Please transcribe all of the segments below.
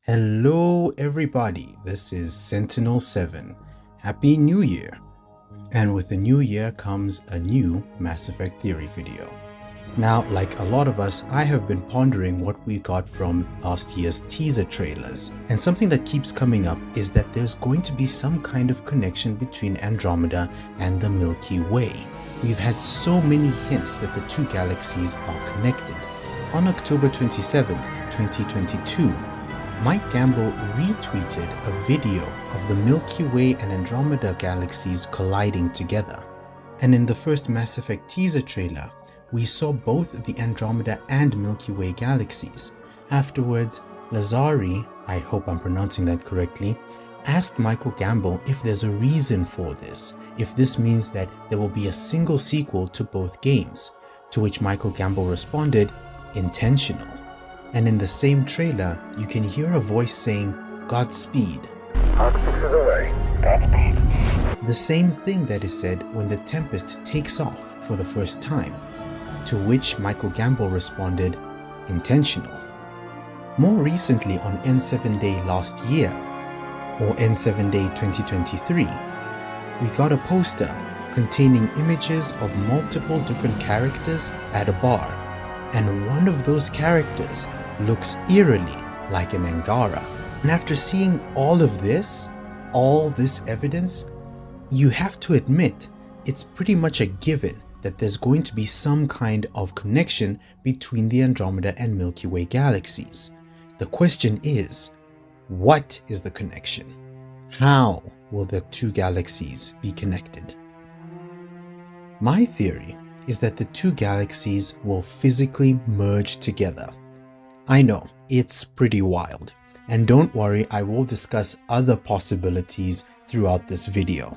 Hello everybody, this is Sentinel 7. Happy New Year! And with the new year comes a new Mass Effect Theory video. Now, like a lot of us, I have been pondering what we got from last year's teaser trailers. And something that keeps coming up is that there's going to be some kind of connection between Andromeda and the Milky Way. We've had so many hints that the two galaxies are connected. On October 27th, 2022, Mike Gamble retweeted a video of the Milky Way and Andromeda galaxies colliding together. And in the first Mass Effect teaser trailer, we saw both the Andromeda and Milky Way galaxies. Afterwards, Lazari, I hope I'm pronouncing that correctly, asked Michael Gamble if there's a reason for this, if this means that there will be a single sequel to both games, to which Michael Gamble responded, intentional. And in the same trailer, you can hear a voice saying, Godspeed. Godspeed. The same thing that is said when the Tempest takes off for the first time, to which Michael Gamble responded, intentional. More recently on N7 Day last year, or N7 Day 2023, we got a poster containing images of multiple different characters at a bar, and one of those characters looks eerily like an Angara. And after seeing all this evidence, you have to admit it's pretty much a given that there's going to be some kind of connection between the Andromeda and Milky Way galaxies. The question is, what is the connection? How will the two galaxies be connected? My theory is that the two galaxies will physically merge together. I know, it's pretty wild, and don't worry, I will discuss other possibilities throughout this video.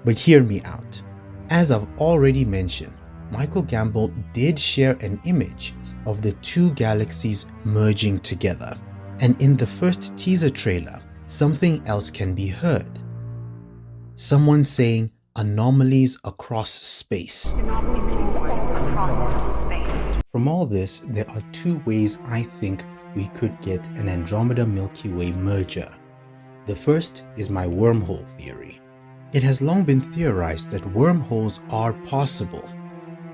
But hear me out. As I've already mentioned, Michael Gamble did share an image of the two galaxies merging together. And in the first teaser trailer, something else can be heard. Someone saying, anomalies across space. From all this, there are two ways I think we could get an Andromeda Milky Way merger. The first is my wormhole theory. It has long been theorized that wormholes are possible.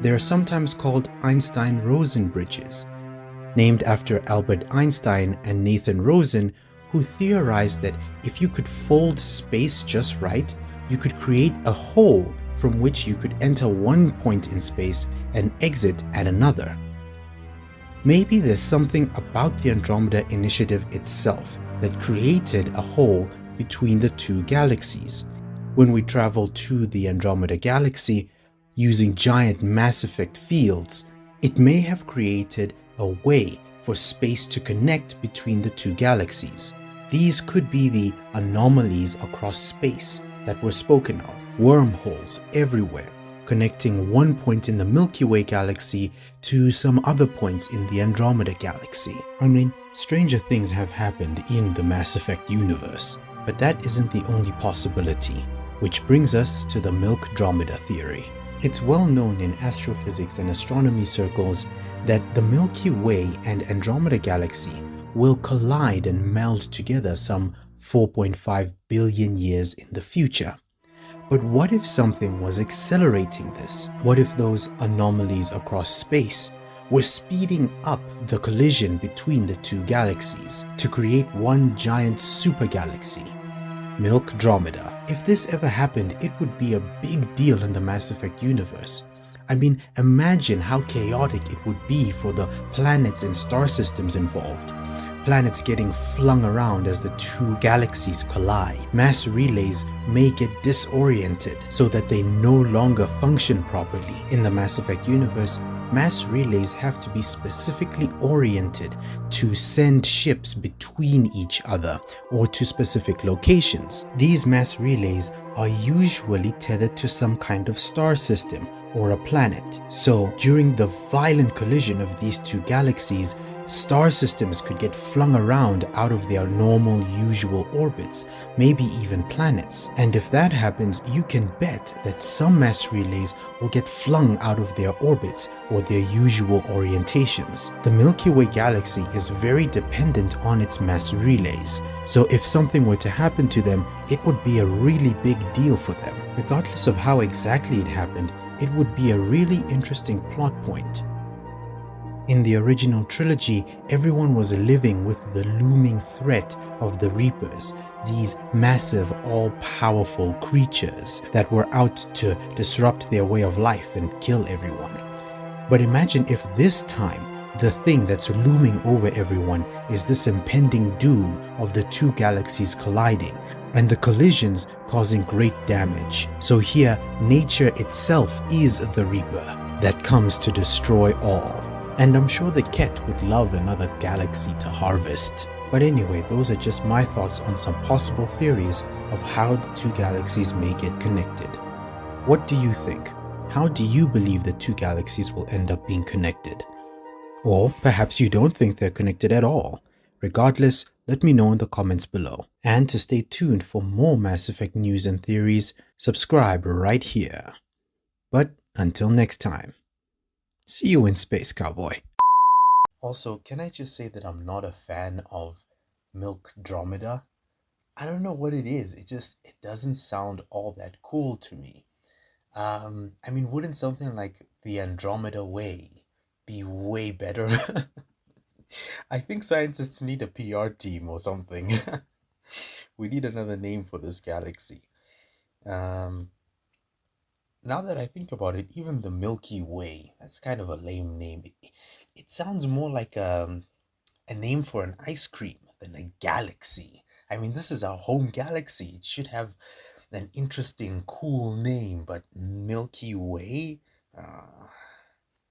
They are sometimes called Einstein-Rosen bridges, named after Albert Einstein and Nathan Rosen, who theorized that if you could fold space just right, you could create a hole from which you could enter one point in space and exit at another. Maybe there's something about the Andromeda Initiative itself that created a hole between the two galaxies. When we travel to the Andromeda galaxy using giant Mass Effect fields, it may have created a way for space to connect between the two galaxies. These could be the anomalies across space that were spoken of, wormholes everywhere, connecting one point in the Milky Way galaxy to some other points in the Andromeda galaxy. I mean, stranger things have happened in the Mass Effect universe, but that isn't the only possibility, which brings us to the Milkdromeda theory. It's well known in astrophysics and astronomy circles that the Milky Way and Andromeda galaxy will collide and meld together some 4.5 billion years in the future. But what if something was accelerating this? What if those anomalies across space were speeding up the collision between the two galaxies to create one giant supergalaxy? Milkdromeda. If this ever happened, it would be a big deal in the Mass Effect universe. I mean, imagine how chaotic it would be for the planets and star systems involved. Planets getting flung around as the two galaxies collide. Mass relays may get disoriented so that they no longer function properly. In the Mass Effect universe, mass relays have to be specifically oriented to send ships between each other or to specific locations. These mass relays are usually tethered to some kind of star system or a planet. So during the violent collision of these two galaxies, Star systems could get flung around out of their normal, usual orbits, maybe even planets. And if that happens, you can bet that some mass relays will get flung out of their orbits or their usual orientations. The Milky Way galaxy is very dependent on its mass relays, so if something were to happen to them, it would be a really big deal for them. Regardless of how exactly it happened, it would be a really interesting plot point. In the original trilogy, everyone was living with the looming threat of the Reapers, these massive, all-powerful creatures that were out to disrupt their way of life and kill everyone. But imagine if this time, the thing that's looming over everyone is this impending doom of the two galaxies colliding, and the collisions causing great damage. So here, nature itself is the Reaper that comes to destroy all. And I'm sure the Ket would love another galaxy to harvest. But anyway, those are just my thoughts on some possible theories of how the two galaxies may get connected. What do you think? How do you believe the two galaxies will end up being connected? Or perhaps you don't think they're connected at all. Regardless, let me know in the comments below. And to stay tuned for more Mass Effect news and theories, subscribe right here. But until next time, see you in space, cowboy. Also, can I just say that I'm not a fan of Milkdromeda? I don't know what it is. It doesn't sound all that cool to me. I mean, wouldn't something like the Andromeda Way be way better? I think scientists need a PR team or something. We need another name for this galaxy. Um, Now that I think about it, even the Milky Way, that's kind of a lame name. It sounds more like a name for an ice cream than a galaxy. I mean, this is our home galaxy. It should have an interesting, cool name, but Milky Way?